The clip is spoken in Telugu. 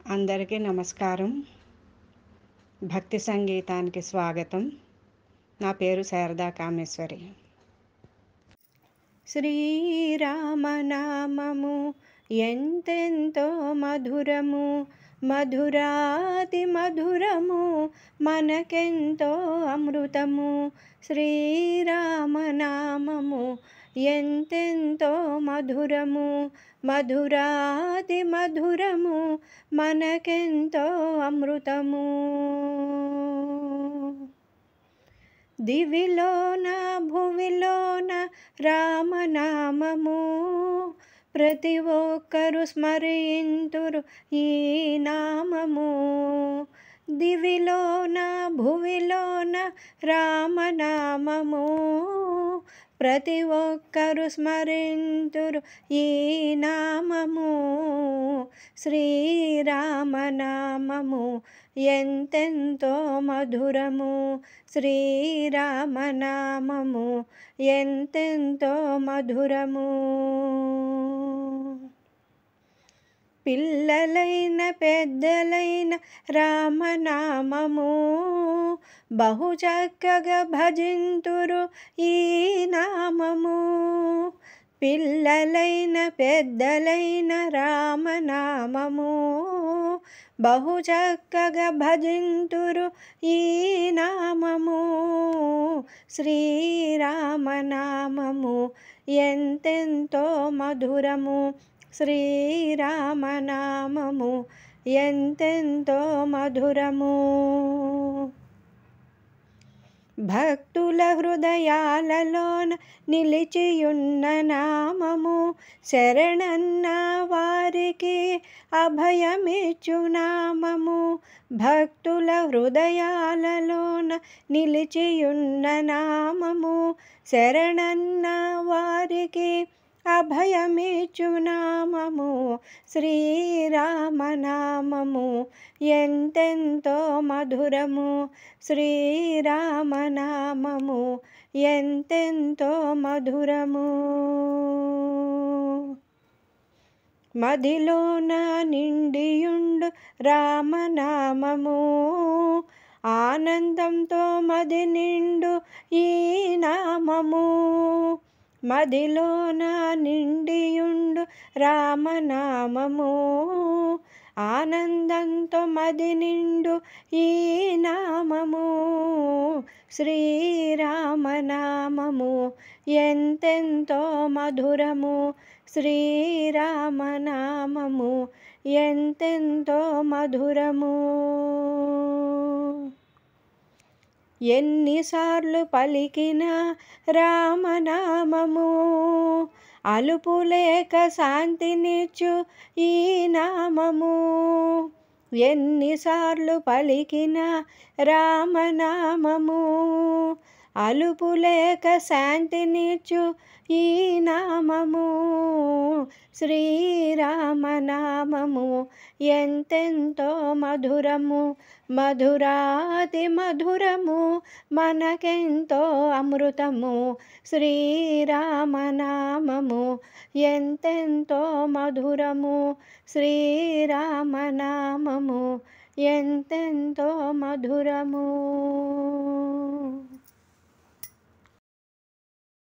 అందరికీ నమస్కారం. భక్తి సంగీతానికి స్వాగతం. నా పేరు శారదా కామేశ్వరి. శ్రీరామనామము ఎంతెంతో మధురము, మధురాతి మధురము, మనకెంతో అమృతము. శ్రీరామనామము ఎంతెంతో మధురము, మధురాతి మధురము, మనకెంతో అమృతము. దివిలోన భువిలోన రామనామము, ప్రతి ఒక్కరు స్మరింతురు ఈ నామము. దివిలోన భువిలోన రామనామము, ప్రతి ఒక్కరు స్మరింతురు ఈ నామము. శ్రీరామనామము ఎంతెంతో మధురము, శ్రీరామనామము ఎంతెంతో మధురము. పిల్లలైన పెద్దలైన రామనామము, బహు చక్కగా భజింతురు ఈ నామము. పిల్లలైన పెద్దలైన రామనామము, బహు చక్కగా భజింతురు ఈ నామము. శ్రీరామనామము ఎంతెంతో మధురము, శ్రీరామనామము ఎంతెంతో మధురము. భక్తుల హృదయాలలోన నిలిచియున్న నామము, శరణన్న వారికి అభయమిచ్చు నామము. భక్తుల హృదయాలలోన నిలిచియున్న నామము, శరణన్న వారికి అభయమిచ్చు నామము. శ్రీరామనామము ఎంతెంతో మధురము, శ్రీరామనామము ఎంతెంతో మధురము. మదిలోన నిండియుండు రామనామము, ఆనందంతో మది నిండు ఈ నామము. మదిలోన నిండియుండు రామనామము, ఆనందంతో మది నిండు ఈ నామము. శ్రీరామనామము ఎంతెంతో మధురము, శ్రీరామనామము ఎంతెంతో మధురము. ఎన్నిసార్లు పలికిన రామనామము, అలుపులేక శాంతినిచ్చు ఈ నామము. ఎన్నిసార్లు పలికిన రామనామము, అలుపులేక శాంతినిచ్చు ఈ నామము. శ్రీరామనామము ఎంతెంతో మధురము, మధురాతి మధురము, మనకెంతో అమృతము. శ్రీరామనామము ఎంతెంతో మధురము, శ్రీరామనామము ఎంతెంతో మధురము.